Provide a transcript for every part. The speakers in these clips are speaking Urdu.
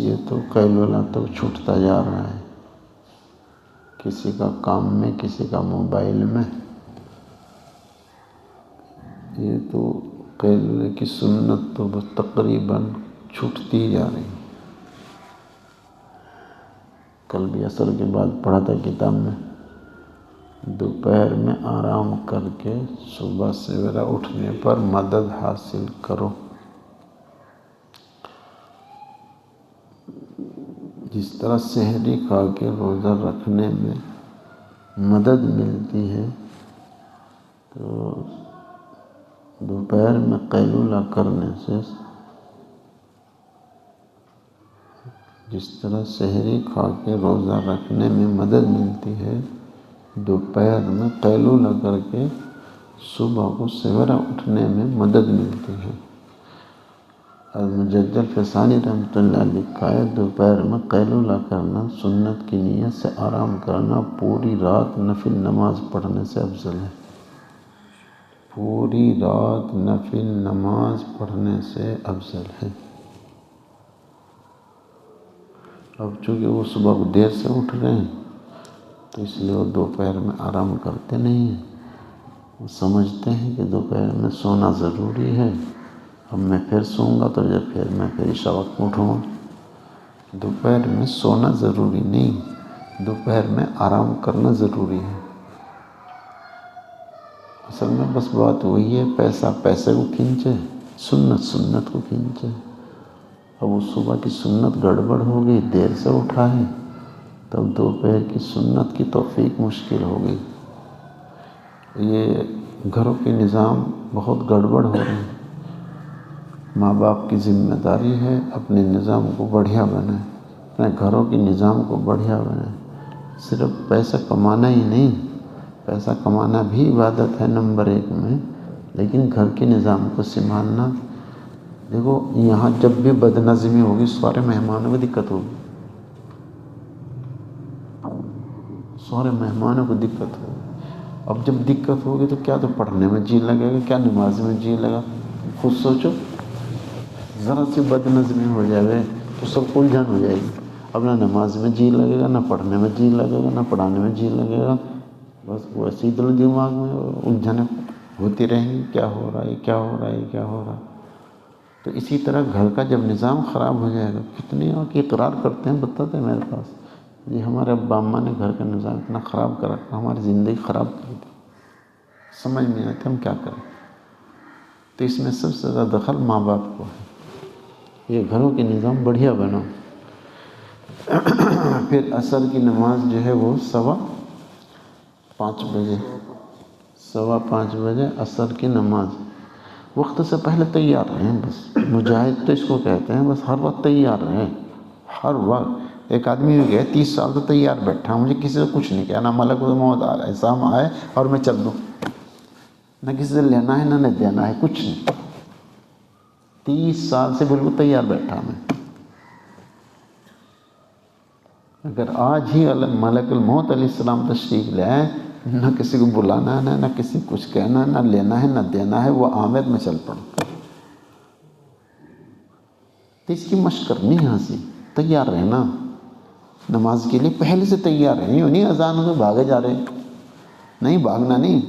یہ تو قیلولہ تو چھوٹتا جا رہا ہے، کسی کا کام میں، کسی کا موبائل میں، یہ تو قیلولے کی سنت تو بس تقریباً چھوٹتی جا رہی ہے۔ کل بھی عصر کے بعد پڑھا تھا کتاب میں، دوپہر میں آرام کر کے صبح سویرا اٹھنے پر مدد حاصل کرو۔ جس طرح سحری کھا کے روزہ رکھنے میں مدد ملتی ہے، تو دوپہر میں قیلولہ کرنے سے جس طرح سحری کھا کے روزہ رکھنے میں مدد ملتی ہے، دوپہر میں قیلولہ کر کے صبح کو سویرا اٹھنے میں مدد ملتی ہے۔ المجدد فسانی رحمۃ اللہ علیہ لکھا ہے، دوپہر میں قیلولہ کرنا سنت کی نیت سے آرام کرنا پوری رات نفل نماز پڑھنے سے افضل ہے۔ پوری رات نفل نماز پڑھنے سے افضل ہے۔ اب چونکہ وہ صبح کو دیر سے اٹھ رہے ہیں تو اس لیے وہ دوپہر میں آرام کرتے نہیں ہیں، وہ سمجھتے ہیں کہ دوپہر میں سونا ضروری ہے، اب میں پھر سوؤں گا تو جب پھر میں عشاء وقت میں اٹھوں گا۔ دوپہر میں سونا ضروری نہیں، دوپہر میں آرام کرنا ضروری ہے۔ اصل میں بس بات وہی ہے، پیسہ پیسے کو کھینچے، سنت سنت کو کھینچے۔ اب وہ صبح کی سنت گڑبڑ ہو گئی، دیر سے اٹھا ہے، تب دوپہر کی سنت کی توفیق مشکل ہو گئی۔ یہ گھروں کے نظام بہت گڑبڑ ہو رہے ہیں۔ ماں باپ کی ذمہ داری ہے اپنے نظام کو بڑھیا بنائیں، اپنے گھروں کے نظام کو بڑھیا بنائیں۔ صرف پیسہ کمانا ہی نہیں، پیسہ کمانا بھی عبادت ہے نمبر 1 میں، لیکن گھر کے نظام کو سنبھالنا۔ دیکھو یہاں جب بھی بد نظمی ہوگی سارے مہمانوں کو دقت ہوگی، سارے مہمانوں کو دقت ہوگی۔ اب جب دقت ہوگی تو کیا تو پڑھنے میں جی لگے گا، کیا نماز میں جی لگا۔ خود سوچو، ذرا سی بد نظمی ہو جائے تو سب کو الجھن ہو جائے گی۔ اب نہ نماز میں جی لگے گا، نہ پڑھنے میں جی لگے گا، نہ پڑھانے میں جی لگے گا، بس ویسے ہی دماغ میں الجھنیں ہوتی رہیں گی، کیا ہو رہا ہے، کیا ہو رہا ہے، کیا ہو رہا ہے۔ تو اسی طرح گھر کا جب نظام خراب ہو جائے گا، کتنے کی اقرار کرتے ہیں، بتاتے ہیں میرے پاس، یہ ہمارے ابا اماں نے گھر کا نظام اتنا خراب کر رکھا، ہماری زندگی خراب کر دی، سمجھ نہیں آتی ہم کیا کریں۔ تو اس میں سب سے زیادہ دخل ماں باپ کو ہے، یہ گھروں کے نظام بڑھیا بناؤ۔ پھر عصر کی نماز جو ہے وہ 5:15 بجے، 5:15 بجے عصر کی نماز، وقت سے پہلے تیار رہیں بس۔ مجاہد تو اس کو کہتے ہیں بس ہر وقت تیار رہیں، ہر وقت۔ ایک آدمی ہو گیا 30 سال تو تیار بیٹھا، مجھے کسی سے کچھ نہیں کہنا، ملک الموت آ رہا ہے، سام آئے اور میں چل دوں، نہ کسی سے لینا ہے نہ دینا ہے، کچھ نہیں۔ 30 سال سے بالکل تیار بیٹھا میں۔ اگر آج ہی ملک الموت علیہ السلام تشریف لے آئے، نہ کسی کو بلانا ہے، نہ کسی کو کچھ کہنا ہے، نہ لینا ہے نہ دینا ہے، وہ آمد میں چل پڑوں۔ تو اس کی مشق کرنی ہے، ہنسی تیار رہنا نماز کے لیے، پہلے سے تیار رہیں، یوں نہیں اذان میں بھاگے جا رہے، نہیں بھاگنا نہیں،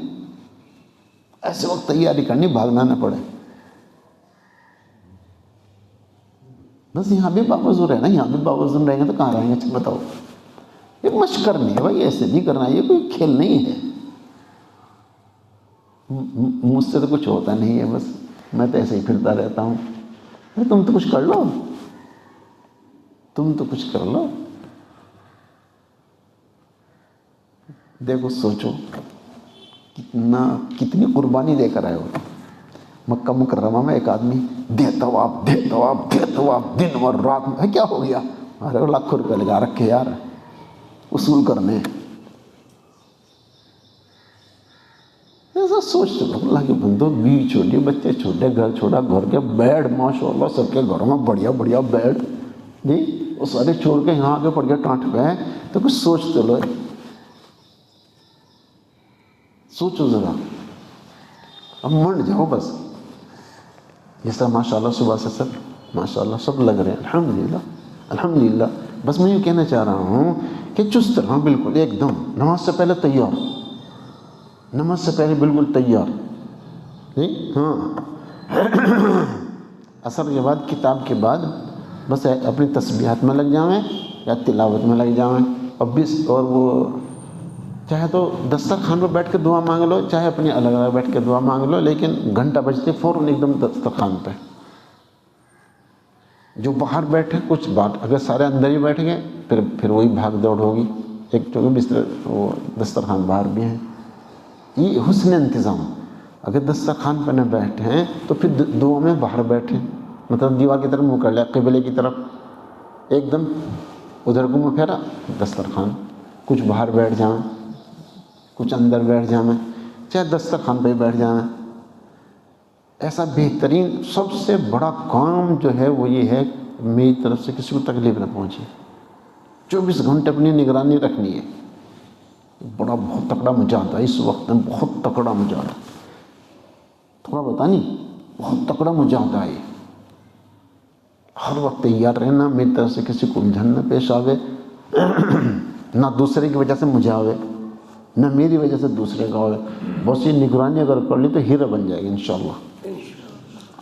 ایسے وقت تیاری کرنی بھاگنا نہ پڑے۔ بس یہاں بھی باوضو رہنا، یہاں بھی باوضو رہیں گے تو کہاں رہیں گے بتاؤ۔ یہ مشق کرنی ہے بھائی، ایسے نہیں کرنا، یہ کوئی کھیل نہیں ہے۔ مجھ سے تو کچھ ہوتا نہیں ہے، بس میں تو ایسے ہی پھرتا رہتا ہوں۔ تم تو کچھ کر لو، تم تو کچھ کر لو۔ دیکھو سوچو کتنی قربانی دے کر آئے ہو۔ مکہ مکرمہ میں ایک آدمی دے طواف دن اور رات میں، کیا ہو گیا؟ ارے لاکھوں روپے لگا رکھے یار وصول کرنے۔ ایسا سوچتے ہو اللہ کے بندو، بیوی چھوٹی، بچے چھوٹے، گھر چھوٹا، گھر کے بیڈ ماشاءاللہ سب کے گھروں میں بڑھیا بڑھیا بیڈ، جی وہ سارے چھوڑ کے یہاں آگے پڑ گیا ٹانٹ پہ، تو کچھ سوچتے لو، سوچو ذرا، اب منڈ جاؤ بس۔ یہ سب ماشاءاللہ صبح سے سب ماشاءاللہ سب لگ رہے ہیں الحمدللہ، الحمدللہ. بس میں یہ کہنا چاہ رہا ہوں کہ چست رہو بالکل ایک دم. نماز سے پہلے تیار، نماز سے پہلے بالکل تیار. ہاں عصر کے بعد کتاب کے بعد بس اپنی تسبیحات میں لگ جاویں یا تلاوت میں لگ جاویں. اور وہ چاہے تو دسترخوان پہ بیٹھ کے دعا مانگ لو، چاہے اپنی الگ الگ بیٹھ کے دعا مانگ لو، لیکن گھنٹہ بجتے فوراً ایک دم دسترخوان پہ. جو باہر بیٹھے کچھ بات، اگر سارے اندر ہی بیٹھ گئے پھر وہی بھاگ دوڑ ہوگی. ایک چونکہ بستر وہ دسترخوان باہر بھی ہیں. یہ حسن انتظام. اگر دسترخوان پہ نہ بیٹھیں تو پھر دعا میں باہر بیٹھیں، مطلب دیوار کی طرف منہ کر لیا، قبلے کی طرف ایک دم ادھر کو منہ پھیرا دسترخوان. کچھ باہر بیٹھ جائیں، کچھ اندر بیٹھ جائیں، چاہے دسترخوان پہ ہی بیٹھ جائیں. ایسا بہترین سب سے بڑا کام جو ہے وہ یہ ہے میری طرف سے کسی کو تکلیف نہ پہنچے. 24 گھنٹے اپنی نگرانی رکھنی ہے. بہت تکڑا مجاہدہ اس وقت میں، بہت تکڑا مجاہدہ. تھوڑا بتانی بہت تکڑا مجاہدہ ہے. ہر وقت تیار رہنا، میری طرف سے کسی کو الجھن نہ پیش آوے، نہ دوسرے کی وجہ سے مجھے آوے، نہ میری وجہ سے دوسرے کا ہوئے. بس یہ نگرانی اگر کر لی تو ہیرا بن جائے گی انشاءاللہ.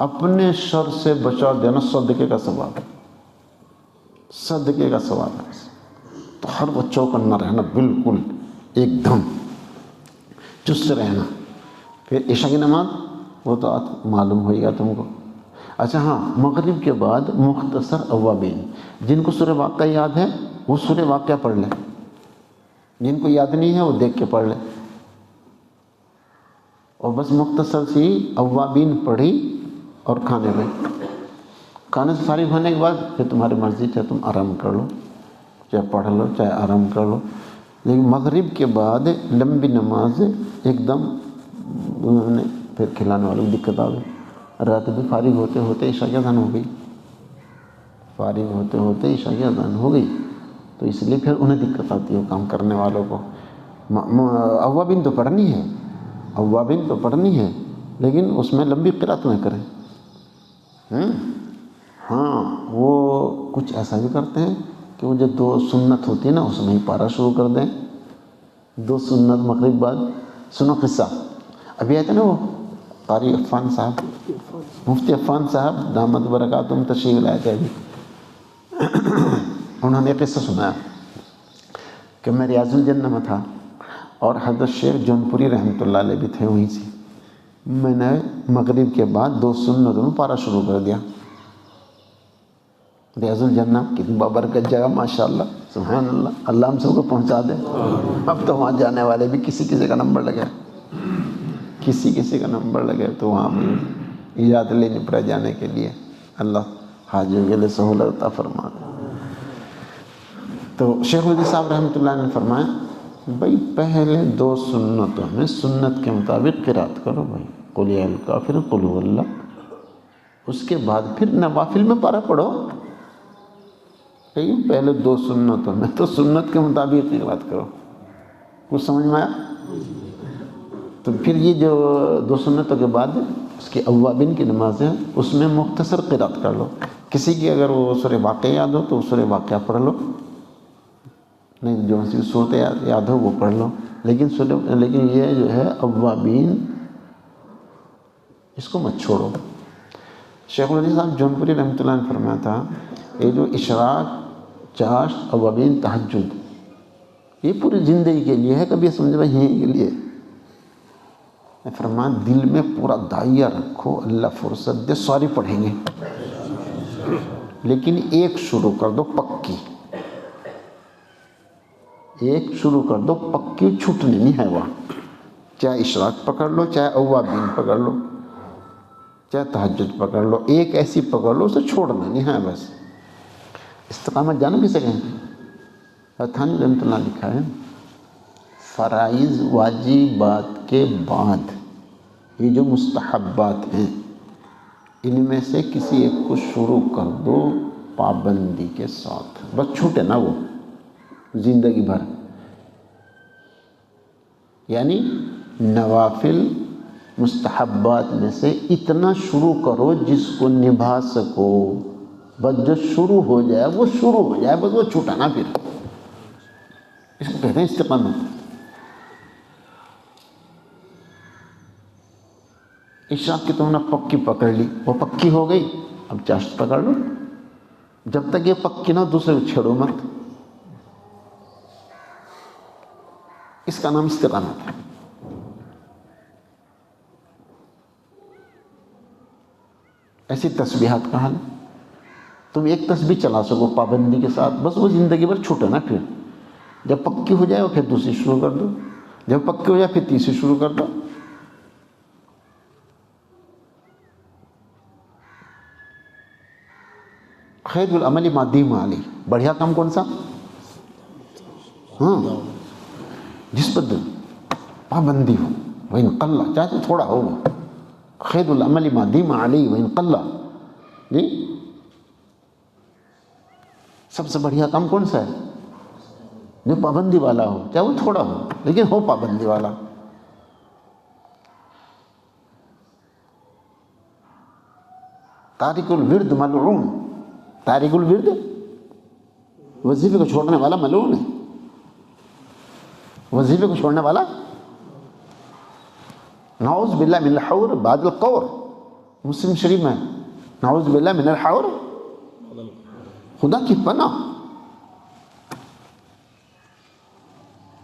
اپنے شر سے بچا دینا صدقے کا ثواب ہے، صدقے کا ثواب ہے. تو ہر وقت چوکنا رہنا، بالکل ایک دم چست رہنا. پھر عشاء کی نماز وہ تو معلوم ہوئے گا تم کو. اچھا ہاں، مغرب کے بعد مختصر اوابین. جن کو سورہ واقعہ یاد ہے وہ سورہ واقعہ پڑھ لیں، جن کو یاد نہیں ہے وہ دیکھ کے پڑھ لیں. اور بس مختصر سی اوابین پڑھی اور کھانے میں، کھانے سے فارغ ہونے کے بعد پھر تمہاری مرضی، چاہے تم آرام کر لو، چاہے پڑھ لو، چاہے آرام کر لو. لیکن مغرب کے بعد لمبی نماز ایک دم پھر کھلانے والوں کو دقت آ گئی. رات بھی فارغ ہوتے ہوتے عشاء کی اذان ہو گئی، فارغ ہوتے ہوتے عشاء کی اذان ہو گئی. تو اس لیے پھر انہیں دقت آتی ہے کام کرنے والوں کو. اوابین تو پڑھنی ہے، اوابین تو پڑھنی ہے، لیکن اس میں لمبی قرات نہ کریں. ہاں وہ کچھ ایسا بھی کرتے ہیں کہ وہ جو 2 سنت ہوتی ہے نا اس میں ہی پارا شروع کر دیں. 2 سنت مغرب بعد. سنو قصہ ابھی آئے تھے نا، وہ قاری عفان صاحب، مفتی عفان صاحب دامت برکاتہم تشریف لائے تھے ابھی. انہوں نے قصہ سنایا کہ میں ریاض الجنہ میں تھا اور حضرت شیخ جونپوری رحمۃ اللہ علیہ بھی تھے وہیں سے. میں نے مغرب کے بعد 2 سنتوں میں پارا شروع کر دیا. ریاض الجنہ کتنی بابرکت جگہ، ماشاءاللہ سبحان اللہ. اللہ ہم سب کو پہنچا دے. اب تو وہاں جانے والے بھی کسی کا نمبر لگے، کسی کا نمبر لگے تو وہاں ایجاد لینی پڑے جانے کے لیے. اللہ حاجیوں کے لیے سہولت عطا فرما. تو شیخ الحدیث صاحب رحمۃ اللہ نے فرمایا بھائی پہلے 2 سنتوں میں سنت کے مطابق قرات کرو بھائی، قل یا الکافر قل هو اللہ. اس کے بعد پھر نوافل میں پارا پڑھو. پہلے 2 سنتوں میں تو سنت کے مطابق قرات کرو. کچھ سمجھ میں آیا؟ تو پھر یہ جو 2 سنتوں کے بعد اس کی اوابین کی نماز ہے اس میں مختصر قرات کر لو. کسی کی اگر وہ سورہ واقعہ یاد ہو تو سورہ واقعہ پڑھ لو، نہیں جو سی صورت یاد ہو وہ پڑھ لو. لیکن یہ جو ہے اوابین اس کو مت چھوڑو. شیخ الحدیث صاحب جونپوری رحمۃ اللہ نے فرمایا تھا یہ جو اشراق، چاشت، اوابین، تہجد یہ پوری زندگی کے لیے ہے. کبھی سمجھ میں یہیں کے لیے فرمان دل میں پورا دائیا رکھو، اللہ فرصت دے ساری پڑھیں گے، لیکن ایک شروع کر دو پکی، ایک شروع کر دو پکی، چھوٹنے نہیں ہے وہاں. چاہے اشراق پکڑ لو، چاہے اوابین پکڑ لو، چاہے تہجد پکڑ لو، ایک ایسی پکڑ لو اسے چھوڑنا نہیں ہے. بس استقامت جانو کسے کہیں؟ تھانوی رحمۃ اللہ لکھا ہے فرائض واجبات کے بعد یہ جو مستحبات ہیں ان میں سے کسی ایک کو شروع کر دو پابندی کے ساتھ، بس چھوٹے نہ وہ زندگی بھر. یعنی نوافل مستحبات میں سے اتنا شروع کرو جس کو نبھا سکو. بس جو شروع ہو جائے وہ شروع ہو جائے، بس وہ چھوٹا نہ پھر، اس کو کہتے ہیں استقامت۔ عشاء کی تم نے پکی پکڑ لی، وہ پکی ہو گئی، اب چاشت پکڑ لو، جب تک یہ پکی نہ دوسرے کو چھیڑو مت، اس کا نام استقامت ہے۔ ایسی تسبیحات کا حال، تم ایک تسبیح چلا سکو پابندی کے ساتھ، بس وہ زندگی بھر چھوٹے نا پھر، جب پکی ہو جائے پھر دوسری شروع کر دو، جب پکی ہو جائے پھر تیسری شروع کر دو۔ خیر العمل ما دیم علی، بڑھیا کام کون سا؟ ہاں، جس پر پابندی ہو، وَإِن قَلَّ، چاہے تو تھوڑا ہو، خیر العمل ما دیم علی وَإِن قَلَّ، جی سب سے بڑھیا کام کون سا ہے؟ جو پابندی والا ہو، چاہے وہ تھوڑا ہو لیکن ہو پابندی والا۔ تارک الورد ملعون، تارک الورد وظیفے کو چھوڑنے والا ملعون ہے، وظیفے کو چھوڑنے والا، نعوذ باللہ من الحور بعد القور، مسلم شریف میں نعوذ باللہ من الحور، خدا کی پناہ،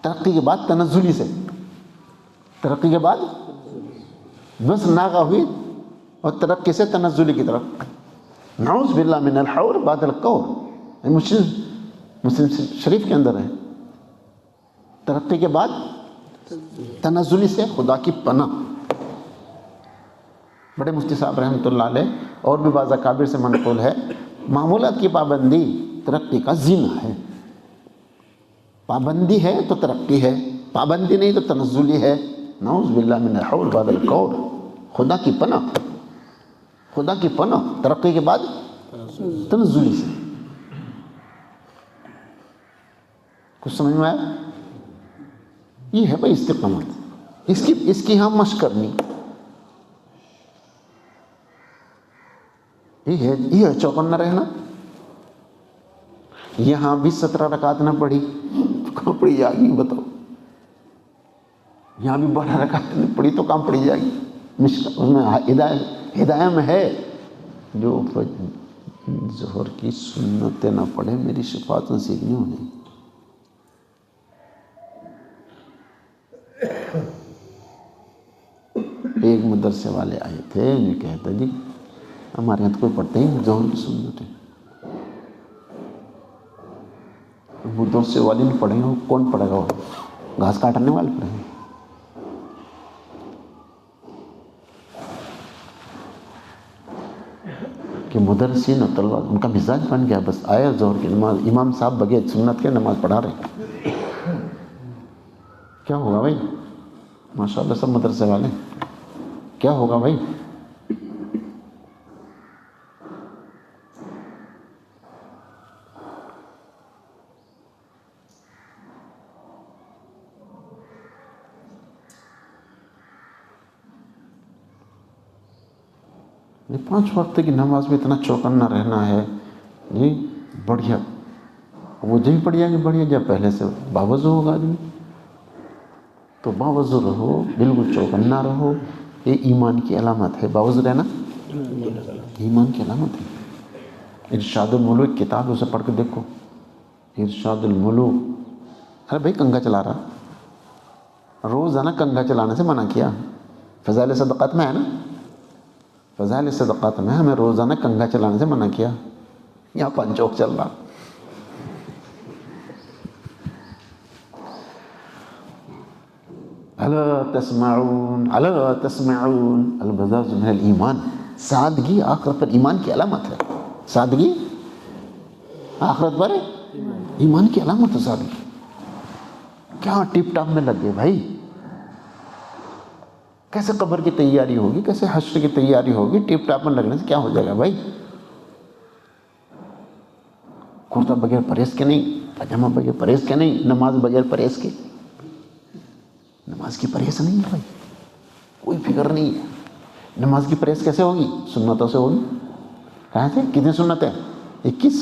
ترقی کے بعد تنزلی سے، ترقی کے بعد بس ناغہ ہوئی اور ترقی سے تنزلی کی طرف، نعوذ باللہ من الحور بعد القور، مسلم شریف کے اندر ہے، ترقی کے بعد تنزلی سے خدا کی پناہ۔ بڑے مفتی صاحب رحمۃ اللہ علیہ اور بھی بعض اکابر سے منقول ہے، معمولات کی پابندی ترقی کا زینہ ہے، پابندی ہے تو ترقی ہے، پابندی نہیں تو تنزلی ہے، نعوذ باللہ من الحور بعد القور، خدا کی پناہ، خدا کی پناہ، ترقی کے بعد تنزلی سے۔ کچھ سمجھ میں آیا؟ یہ ہے بھائی استقامت، اس کی ہم مشق کرنی، یہ ہے چوکنا رہنا۔ یہاں بھی 17 رکعت نہ پڑھی تو کہاں پڑھی جائے گی بتاؤ، یہاں بھی 12 رکعت نہ پڑھی تو کہاں پڑھی جائے گی؟ اس میں ہدایت میں ہے، جو ظہر کی سنتیں نہ پڑھے میری شفاعت نصیب نہیں ہونے۔ ایک مدرسے والے آئے تھے، یہ کہتا جی ہمارے یہاں تو کوئی پڑھتے ہی ظہر کی سنتیں، مدرسے والے نہیں پڑھیں گے، کون پڑھے گا؟ وہ گھاس کاٹنے والے پڑھیں گے۔ کہ مدرسین و طلبہ ان کا مزاج بن گیا، بس آیا ظہر کی نماز، امام صاحب بغیر سنت کے نماز پڑھا رہے ہیں، کیا ہوگا بھائی؟ ماشاءاللہ سب مدرسے والے، کیا ہوگا بھائی؟ یہ 5 وقت کی نماز میں اتنا چوکنا رہنا ہے جی، بڑھیا، وہ جب پڑھ جائیں گے بڑھیا، جب پہلے سے باوضو ہوگا آدمی تو باوضو رہو، بالکل چوکنا رہو، یہ ایمان کی علامت ہے، باوضو رہنا ایمان کی علامت ہے۔ ارشاد الملوک کتاب ہے، اسے پڑھ کے دیکھو، ارشاد الملوک۔ ارے بھائی کنگھا چلا رہا، روزانہ کنگھا چلانے سے منع کیا، فضائل صدقات میں ہے نا، فضائل صدقات میں ہمیں روزانہ کنگھا چلانے سے منع کیا، یہاں پنچوک چل رہا۔ الا تسمعون الا تسمعون، البزاز من الایمان، سادگی آخرت پر ایمان کی علامت ہے، سادگی آخرت پر ایمان کی علامت ہے، سادگی۔ کیا ٹپ ٹاپ میں لگ گئے بھائی، کیسے قبر کی تیاری ہوگی، کیسے حشر کی تیاری ہوگی، ٹپ ٹاپ میں لگنے سے کیا ہو جائے گا بھائی؟ کرتا بغیر پرہیز کے نہیں، پاجامہ بغیر پرہیز کے نہیں، نماز بغیر پرہیز کے، نماز کی پرہیز نہیں ہے بھائی، کوئی فکر نہیں ہے۔ نماز کی پرہیز کیسے ہوگی؟ سنتوں سے ہوگی۔ کہاں سے؟ کتنی سنتیں؟ 21,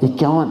51।